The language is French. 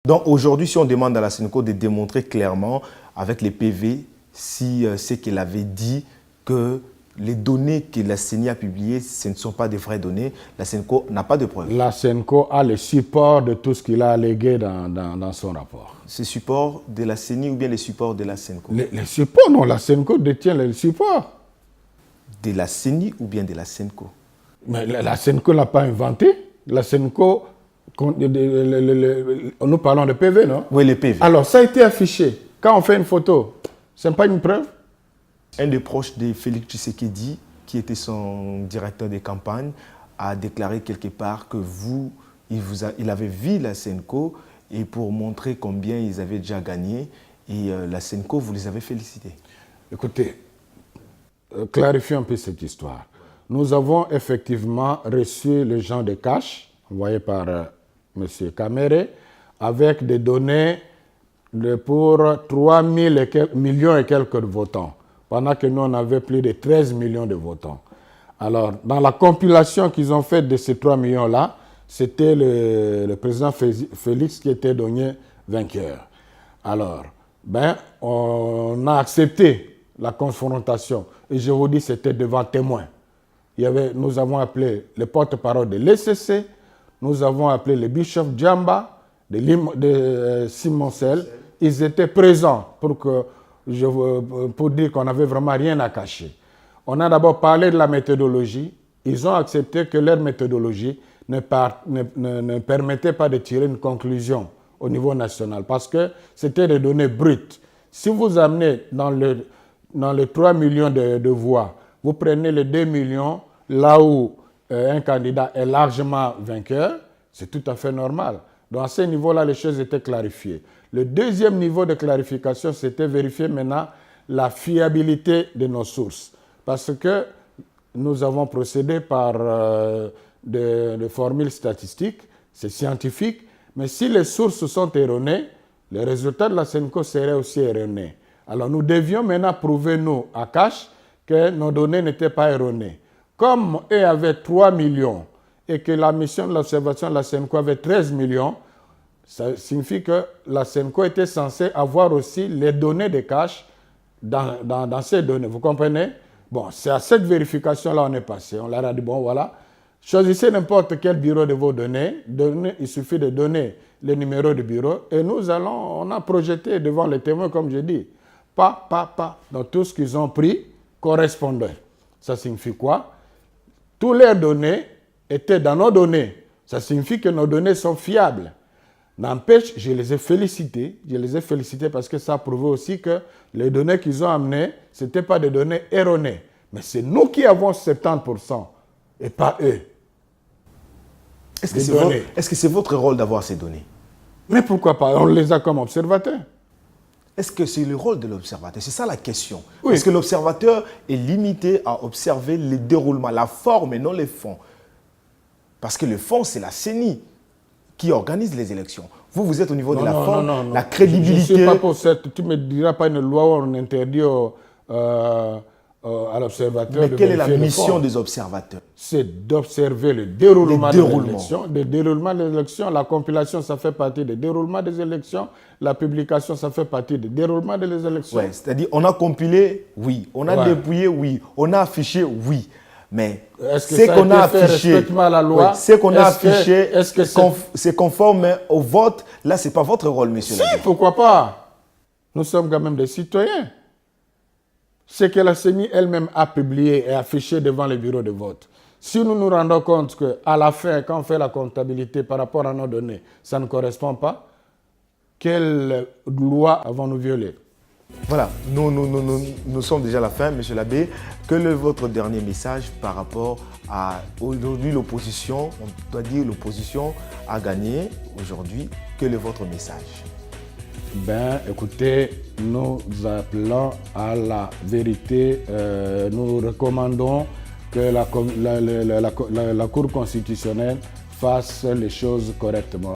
Donc aujourd'hui, si on demande à la Senco de démontrer clairement avec les PV si c'est qu'elle avait dit que les données que la CENI a publiées, ce ne sont pas des vraies données, la Senco n'a pas de preuves. La Senco a le support de tout ce qu'il a allégué dans son rapport. C'est support de la CENI ou bien les supports de la Senco? Les supports, non, la Senco détient les supports. De la CENI ou bien de la Senco? Mais la Senco ne l'a pas inventé. La Senco, nous parlons de PV, non? Oui, les PV. Alors, ça a été affiché. Quand on fait une photo, ce n'est pas une preuve? Un des proches de Félix Tshisekedi, qui était son directeur de campagne, a déclaré quelque part que il avait vu la Senco et pour montrer combien ils avaient déjà gagné, et la Senco, vous les avez félicités. Écoutez, clarifions un peu cette histoire. Nous avons effectivement reçu les gens de cash, envoyés par M. Kamere, avec des données pour 3 millions et quelques de votants, pendant que nous, on avait plus de 13 millions de votants. Alors, dans la compilation qu'ils ont faite de ces 3 millions-là, c'était le président Félix qui était donné vainqueur. Alors, on a accepté la confrontation. Et je vous dis, c'était devant témoins. Nous avons appelé le porte-parole de l'ECC, nous avons appelé le bishop Djamba de Simoncel. Ils étaient présents pour dire qu'on n'avait vraiment rien à cacher. On a d'abord parlé de la méthodologie. Ils ont accepté que leur méthodologie ne permettait pas de tirer une conclusion au niveau national parce que c'était des données brutes. Si vous amenez dans les 3 millions de voix, vous prenez les 2 millions, là où un candidat est largement vainqueur, c'est tout à fait normal. Donc à ce niveau-là, les choses étaient clarifiées. Le deuxième niveau de clarification, c'était vérifier maintenant la fiabilité de nos sources. Parce que nous avons procédé par des formules statistiques, c'est scientifique, mais si les sources sont erronées, les résultats de la Senco seraient aussi erronés. Alors nous devions maintenant prouver, nous, à cash, que nos données n'étaient pas erronées. Comme eux avaient 3 millions et que la mission de l'observation de la Senco avait 13 millions, ça signifie que la Senco était censée avoir aussi les données de cash dans ces données. Vous comprenez? Bon, c'est à cette vérification-là on est passé. On leur a dit, bon voilà, choisissez n'importe quel bureau de vos données. Il suffit de donner le numéro du bureau et on a projeté devant les témoins, comme je dis, pas. Donc tout ce qu'ils ont pris correspondait. Ça signifie quoi? Toutes leurs données étaient dans nos données. Ça signifie que nos données sont fiables. N'empêche, je les ai félicités. Je les ai félicités parce que ça a prouvé aussi que les données qu'ils ont amenées, ce n'étaient pas des données erronées. Mais c'est nous qui avons 70% et pas eux. Est-ce que c'est votre rôle d'avoir ces données? Mais pourquoi pas? On les a comme observateurs. Est-ce que c'est le rôle de l'observateur? C'est ça la question. Oui. Est-ce que l'observateur est limité à observer les déroulements, la forme et non les fonds? Parce que le fond, c'est la CENI qui organise les élections. Vous êtes au niveau de la forme, la crédibilité. Je ne suis pas pour cette. Tu ne me diras pas une loi où on interdit à l'observateur. Mais quelle est la mission des observateurs? C'est d'observer le déroulement des élections. Le déroulement des élections, la compilation, ça fait partie des déroulements des élections. La publication, ça fait partie des déroulements des élections. Oui, c'est-à-dire on a compilé, oui. On a dépouillé, oui. On a affiché, oui. Mais ce qu'on a affiché, c'est conforme au vote. Là, ce n'est pas votre rôle, monsieur. Si, pourquoi pas? Nous sommes quand même des citoyens. Ce que la CENI elle-même a publié et affiché devant les bureaux de vote. Si nous nous rendons compte qu'à la fin, quand on fait la comptabilité par rapport à nos données, ça ne correspond pas, quelle loi avons-nous violée? Voilà, nous sommes déjà à la fin, monsieur l'abbé. Quel est votre dernier message par rapport à aujourd'hui l'opposition? On doit dire l'opposition a gagné aujourd'hui. Quel est votre message? Écoutez, nous appelons à la vérité. Nous recommandons que la Cour constitutionnelle fasse les choses correctement.